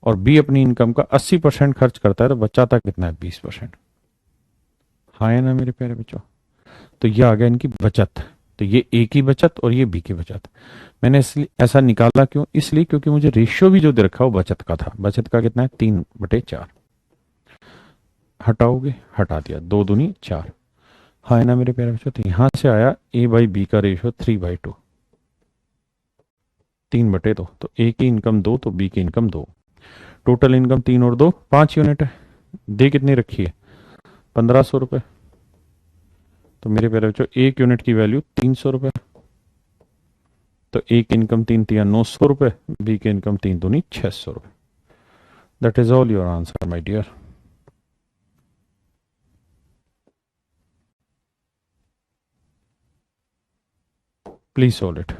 और बी अपनी इनकम का 80% खर्च करता है तो बचाता कितना है, 20%। हाँ है ना मेरे प्यारे बच्चों। तो ये आ गया इनकी बचत। तो ये ए की बचत और ये बी की बचत। मैंने इसलिए ऐसा निकाला क्यों, इसलिए क्योंकि मुझे रेशियो भी जो दे रखा है वो बचत का था। बचत का कितना है, 3/4। हटाओगे, हटा दिया, 2 दूनी 4। हाँ है ना मेरे प्यारे बच्चों। तो यहां से आया ए बाई बी का रेशियो 3/2, 3/2। तो ए की इनकम 2 तो बी की इनकम 2। टोटल इनकम 3 और 2 5 यूनिट है। दे कितनी रखी है, 1500 रुपए। तो मेरे प्यारे बच्चों 1 यूनिट की वैल्यू 300 रुपए। तो ए की इनकम 3 × 3 = 900 रुपए, बी की इनकम 3 दूनी 600 रुपए। That is all your answer my dear. Please solve it.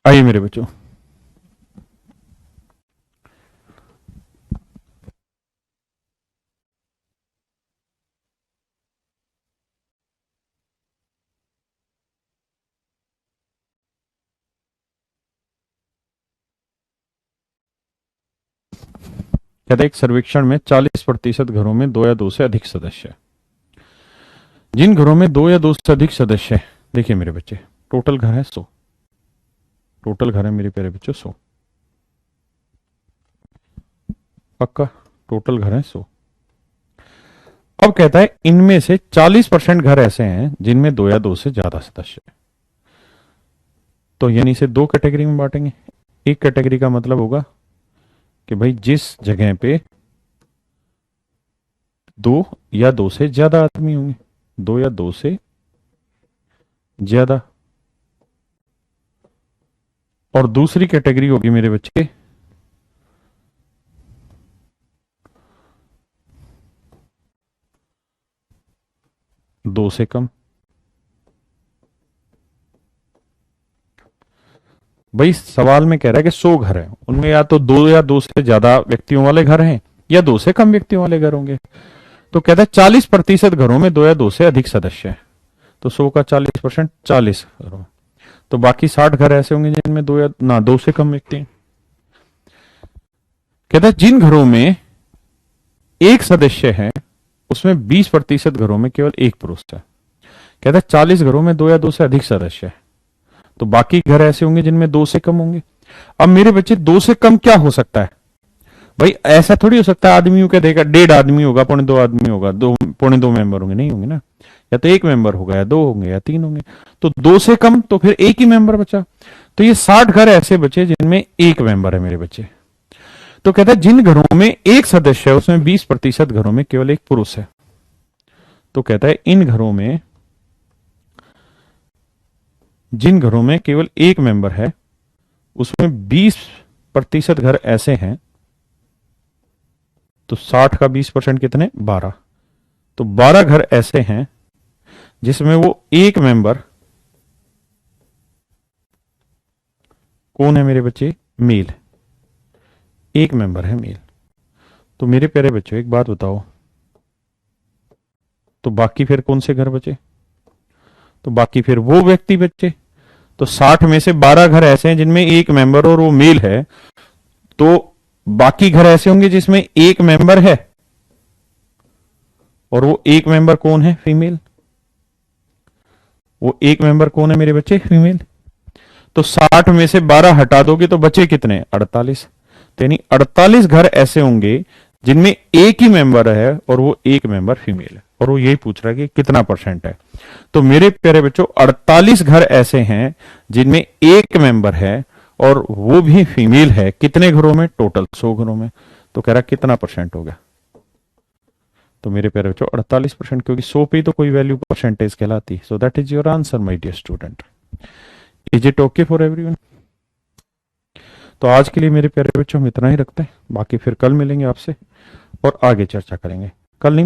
आइए मेरे बच्चों, कहते हैं एक सर्वेक्षण में 40% घरों में दो या दो से अधिक सदस्य हैं। जिन घरों में दो या दो से अधिक सदस्य हैं, देखिए मेरे बच्चे, टोटल घर है 100, टोटल घर है मेरे प्यारे बच्चों 100, पक्का टोटल घर है 100। अब कहता है इनमें से 40% घर ऐसे हैं जिनमें दो या दो से ज्यादा सदस्य हैं। तो यानी इसे दो कैटेगरी में बांटेंगे। एक कैटेगरी का मतलब होगा कि भाई जिस जगह पे दो या दो से ज्यादा आदमी होंगे, दो या दो से ज्यादा। और दूसरी कैटेगरी होगी मेरे बच्चे दो से कम। भाई सवाल में कह रहा है कि 100 घर हैं, उनमें या तो दो या दो से ज्यादा व्यक्तियों वाले घर हैं या दो से कम व्यक्तियों वाले घर होंगे। तो कहता है 40% घरों में दो या दो से अधिक सदस्य हैं। तो 100 का 40%, 40 घरों। तो बाकी 60 घर ऐसे होंगे जिनमें दो या ना दो से कम व्यक्ति हैं। कहता है जिन घरों में एक सदस्य है उसमें 20% घरों में केवल एक पुरुष है। कहता है 40 घरों में दो या दो से अधिक सदस्य है, तो बाकी घर ऐसे होंगे जिनमें दो से कम होंगे। अब मेरे बच्चे दो से कम क्या हो सकता है? भाई ऐसा थोड़ी हो सकता है आदमियों का देखा 1.5 आदमी होगा, 2.25 आदमी होगा, 2.25 मेंबर होंगे, नहीं होंगे ना। या तो एक मेंबर होगा, या दो होंगे, या तीन होंगे। तो दो से कम तो फिर एक ही मेंबर बचा। तो ये 60 घर ऐसे बचे जिनमें एक मेंबर है मेरे बच्चे। तो कहता है जिन घरों में एक सदस्य है उसमें 20% घरों में केवल एक पुरुष है। तो कहता है इन घरों में, जिन घरों में केवल एक मेंबर है उसमें 20% घर ऐसे हैं। तो 60 का 20% कितने? 12। तो 12 घर ऐसे हैं जिसमें वो एक मेंबर कौन है मेरे बच्चे? मेल। एक मेंबर है मेल। तो मेरे प्यारे बच्चों एक बात बताओ, तो बाकी फिर कौन से घर बचे? तो बाकी फिर वो व्यक्ति बचे। तो 60 में से 12 घर ऐसे हैं जिनमें एक मेंबर और वो मेल है। तो बाकी घर ऐसे होंगे जिसमें एक मेंबर है और वो एक मेंबर कौन है? फीमेल। वो एक मेंबर कौन है मेरे बच्चे? फीमेल। तो 60 में से 12 हटा दोगे तो बचे कितने? 48। तो यानी 48 घर ऐसे होंगे जिनमें एक ही मेंबर है और वो एक मेंबर फीमेल है। और वो यही पूछ रहा है कि कितना परसेंट है। तो मेरे प्यारे बच्चों 48 घर ऐसे हैं जिनमें एक मेंबर है और वो भी फीमेल है। कितने घरों में? टोटल 100 घरों में। तो कह रहा कितना परसेंट हो गया? तो मेरे प्यारे बच्चों 48%, क्योंकि 100 पे तो कोई वैल्यू परसेंटेज कहलाती। So that is your answer my dear student. Is it okay for everyone? तो आज के लिए मेरे प्यारे बच्चों हम इतना ही रखते हैं, बाकी फिर कल मिलेंगे आपसे और आगे चर्चा करेंगे। कल नहीं